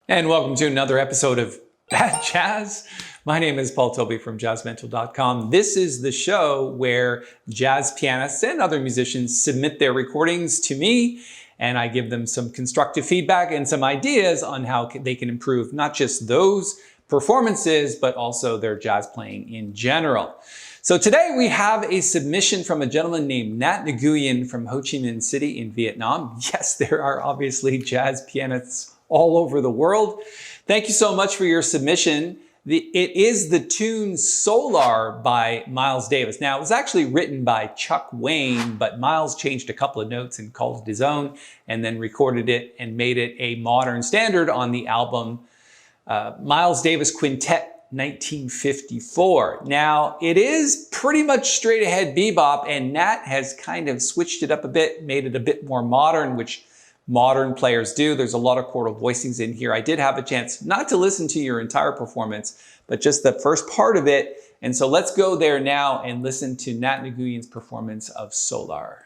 And welcome to another episode of Bad Jazz. My name is Tobey from Jazzmentl.com. This is the show where jazz pianists and other musicians submit their recordings to me, and I give them some constructive feedback and some ideas on how they can improve not just those performances, but also their jazz playing in general. So today we have a submission from a gentleman named Nhat Nguyen from Ho Chi Minh City in Vietnam. Yes, there are obviously jazz pianists all over the world. Thank you so much for your submission. It is the tune Solar by Miles Davis. Now, it was actually written by Chuck Wayne, but Miles changed a couple of notes and called it his own, and then recorded it and made it a modern standard on the album Miles Davis Quintet 1954. Now, it is pretty much straight ahead bebop, and Nhat has kind of switched it up a bit, made it a bit more modern, which modern players do. There's a lot of quartal voicings in here. I did have a chance not to listen to your entire performance, but just the first part of it. And so let's go there now and listen to Nhat Nguyen's performance of Solar.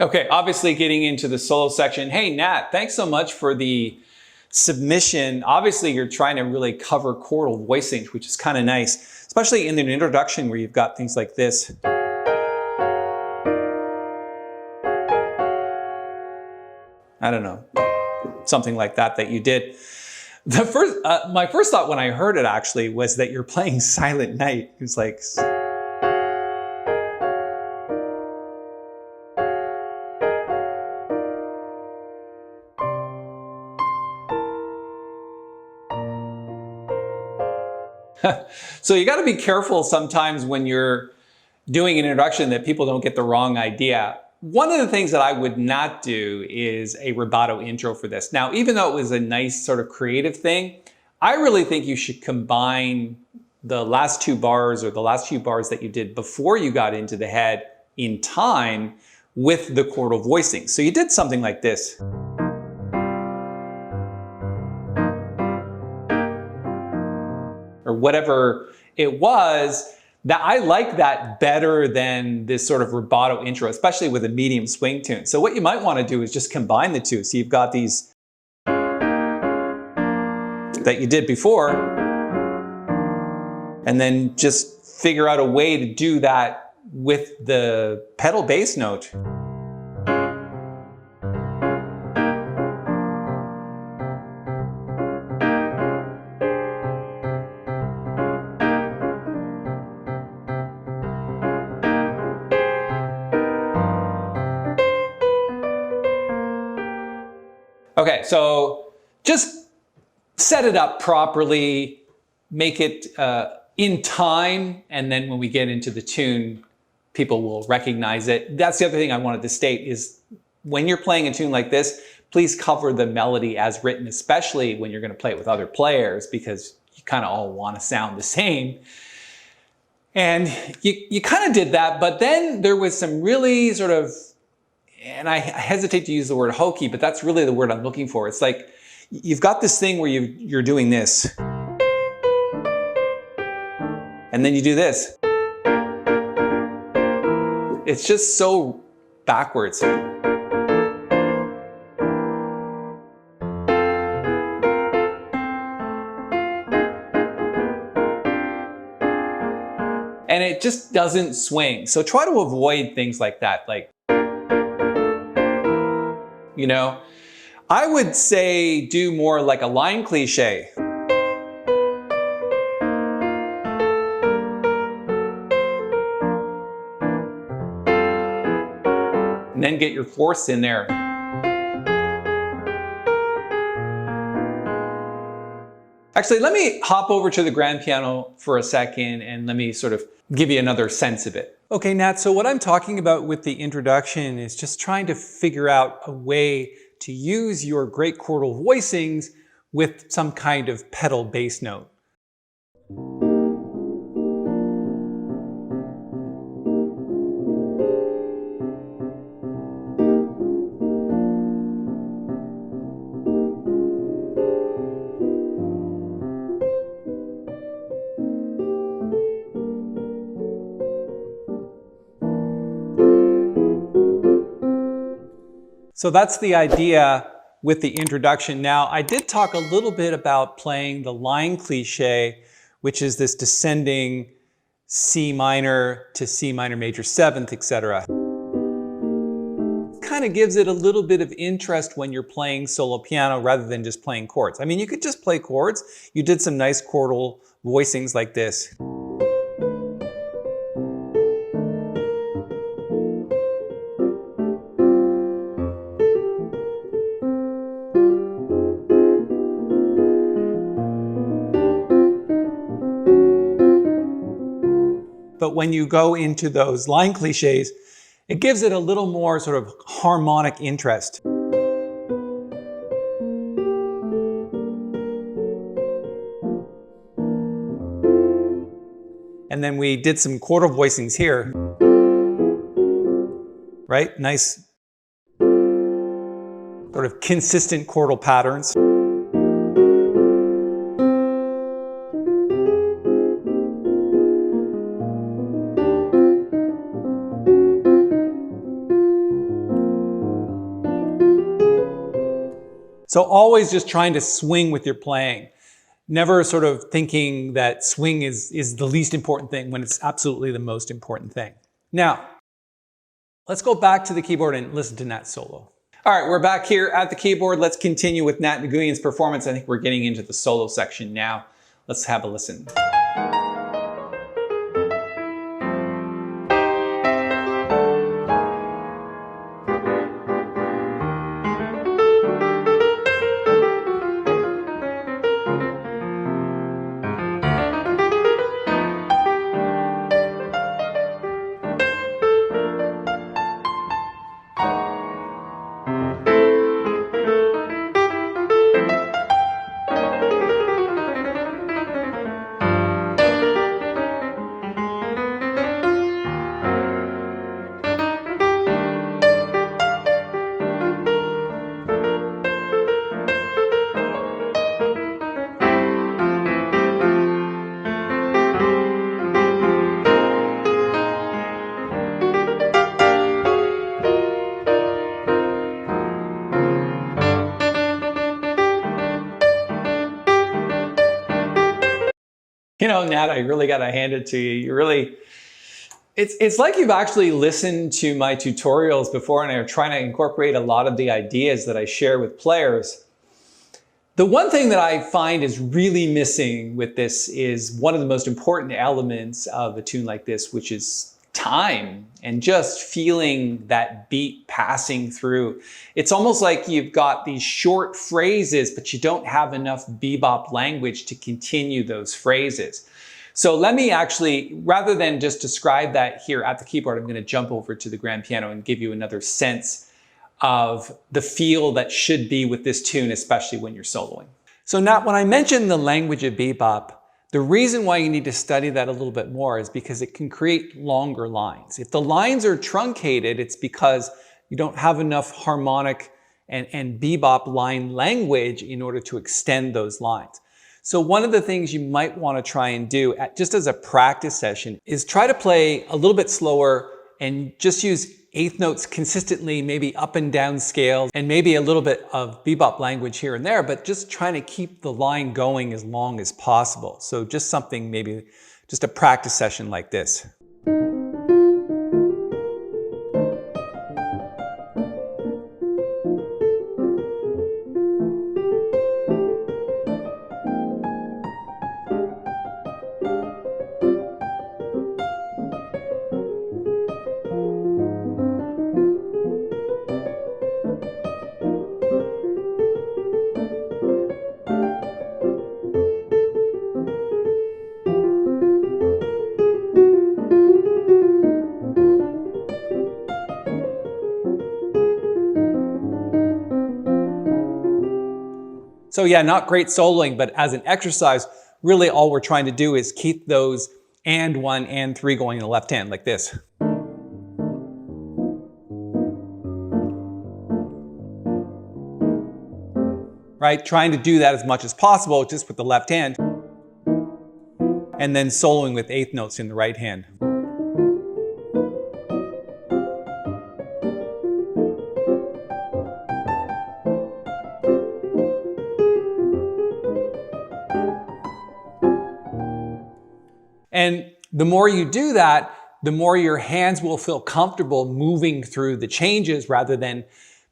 Okay, obviously getting into the solo section. Hey, Nhat, thanks so much for the submission. Obviously, you're trying to really cover quartal voicings, which is kind of nice, especially in an introduction where you've got things like this. I don't know, something like that you did. My first thought when I heard it actually was that you're playing Silent Night. It's like... So you got to be careful sometimes when you're doing an introduction that people don't get the wrong idea. One of the things that I would not do is a rubato intro for this. Now, even though it was a nice sort of creative thing, I really think you should combine the last two bars or the last few bars that you did before you got into the head in time with the quartal voicing. So you did something like this. Or whatever it was, that I like that better than this sort of rubato intro, especially with a medium swing tune. So what you might want to do is just combine the two. So you've got these that you did before, and then just figure out a way to do that with the pedal bass note. Okay, so just set it up properly, make it in time, and then when we get into the tune, people will recognize it. That's the other thing I wanted to state is when you're playing a tune like this, please cover the melody as written, especially when you're going to play it with other players, because you kind of all want to sound the same. And you kind of did that, but then there was some really sort of, and I hesitate to use the word hokey, but that's really the word I'm looking for. It's like you've got this thing where you're doing this, and then you do this. It's just so backwards. And it just doesn't swing. So try to avoid things like that. Like, you know, I would say do more like a line cliche. And then get your fourths in there. Actually, let me hop over to the grand piano for a second and let me sort of give you another sense of it. Okay, Nhat, so what I'm talking about with the introduction is just trying to figure out a way to use your great quartal voicings with some kind of pedal bass note. So that's the idea with the introduction. Now, I did talk a little bit about playing the line cliche, which is this descending C minor to C minor major seventh, etc. Kind of gives it a little bit of interest when you're playing solo piano rather than just playing chords. I mean, you could just play chords. You did some nice quartal voicings like this. But when you go into those line cliches, it gives it a little more sort of harmonic interest. And then we did some quartal voicings here, right? Nice sort of consistent quartal patterns. So always just trying to swing with your playing. Never sort of thinking that swing is the least important thing when it's absolutely the most important thing. Now, let's go back to the keyboard and listen to Nhat's solo. All right, we're back here at the keyboard. Let's continue with Nhat Nguyen's performance. I think we're getting into the solo section now. Let's have a listen. You know, Nhat, I really got to hand it to you. You really, it's like you've actually listened to my tutorials before and are trying to incorporate a lot of the ideas that I share with players. The one thing that I find is really missing with this is one of the most important elements of a tune like this, which is time and just feeling that beat passing through. It's almost like you've got these short phrases, but you don't have enough bebop language to continue those phrases. So let me actually, rather than just describe that here at the keyboard, I'm going to jump over to the grand piano and give you another sense of the feel that should be with this tune, especially when you're soloing. So Nhat, when I mentioned the language of bebop, the reason why you need to study that a little bit more is because it can create longer lines. If the lines are truncated, it's because you don't have enough harmonic and bebop line language in order to extend those lines. So one of the things you might want to try and do just as a practice session is try to play a little bit slower and just use eighth notes consistently, maybe up and down scales, and maybe a little bit of bebop language here and there, but just trying to keep the line going as long as possible. So just something, maybe just a practice session like this. So yeah, not great soloing, but as an exercise, really all we're trying to do is keep those and 1 and 3 going in the left hand like this. Right, trying to do that as much as possible just with the left hand, and then soloing with eighth notes in the right hand. And the more you do that, the more your hands will feel comfortable moving through the changes rather than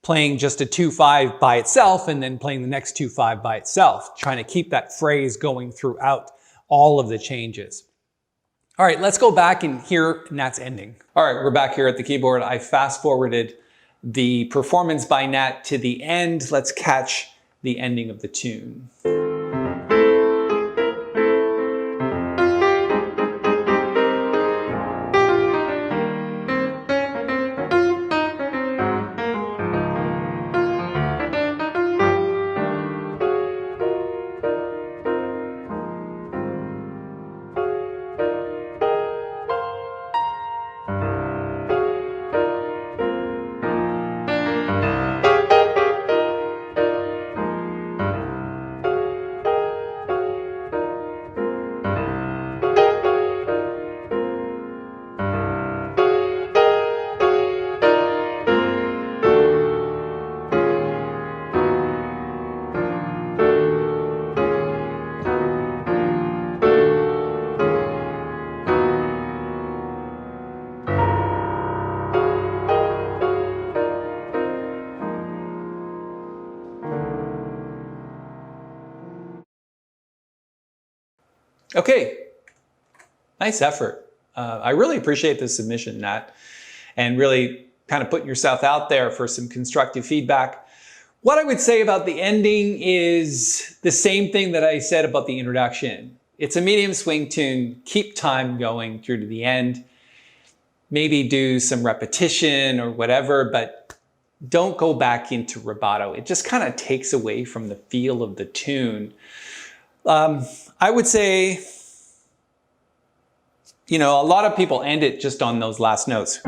playing just a 2-5 by itself and then playing the next 2-5 by itself, trying to keep that phrase going throughout all of the changes. All right, let's go back and hear Nhat's ending. All right, we're back here at the keyboard. I fast forwarded the performance by Nhat to the end. Let's catch the ending of the tune. Okay, nice effort. I really appreciate the submission, Nhat, and really kind of putting yourself out there for some constructive feedback. What I would say about the ending is the same thing that I said about the introduction. It's a medium swing tune. Keep time going through to the end. Maybe do some repetition or whatever, but don't go back into rubato. It just kind of takes away from the feel of the tune. I would say, you know, a lot of people end it just on those last notes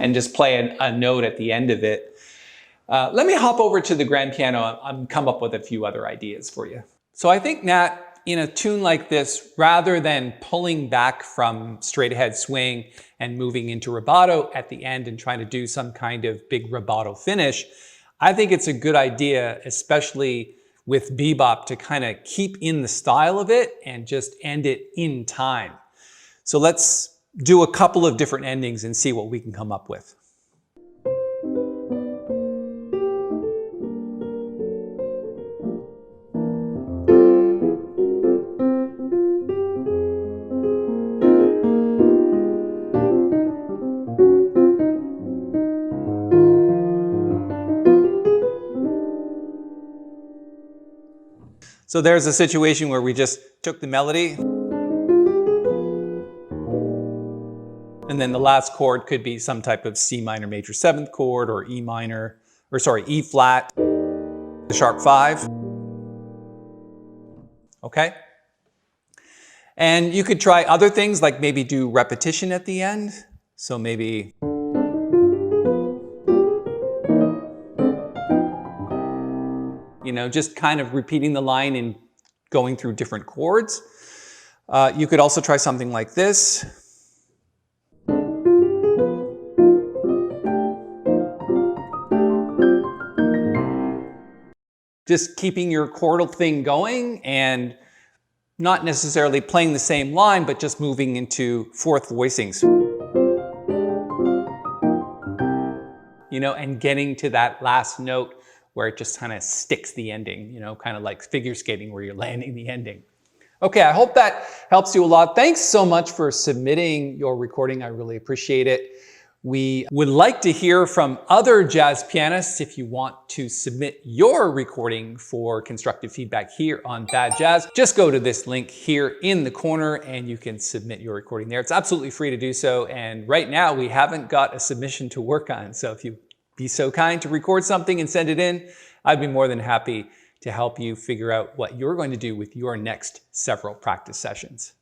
and just play a note at the end of it. Let me hop over to the grand piano and come up with a few other ideas for you. So I think, Nhat, in a tune like this, rather than pulling back from straight ahead swing and moving into rubato at the end and trying to do some kind of big rubato finish, I think it's a good idea, especially with bebop, to kind of keep in the style of it and just end it in time. So let's do a couple of different endings and see what we can come up with. So there's a situation where we just took the melody and And then the last chord could be some type of C minor major 7th chord, or E minor, or sorry, E flat, the sharp 5. Okay? And you could try other things, like maybe do repetition at the end. So maybe, you know, just kind of repeating the line and going through different chords. You could also try something like this. Just keeping your quartal thing going and not necessarily playing the same line, but just moving into fourth voicings. You know, and getting to that last note where it just kind of sticks the ending, you know, kind of like figure skating where you're landing the ending. Okay, I hope that helps you a lot. Thanks so much for submitting your recording. I really appreciate it. We would like to hear from other jazz pianists. If you want to submit your recording for constructive feedback here on Bad Jazz, just go to this link here in the corner and you can submit your recording there. It's absolutely free to do so. And right now we haven't got a submission to work on. So if you be so kind to record something and send it in, I'd be more than happy to help you figure out what you're going to do with your next several practice sessions.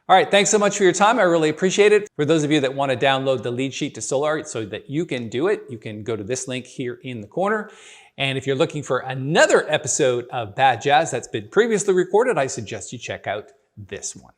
All right, thanks so much for your time. I really appreciate it. For those of you that want to download the lead sheet to Solar so that you can do it, you can go to this link here in the corner. And if you're looking for another episode of Bad Jazz that's been previously recorded, I suggest you check out this one.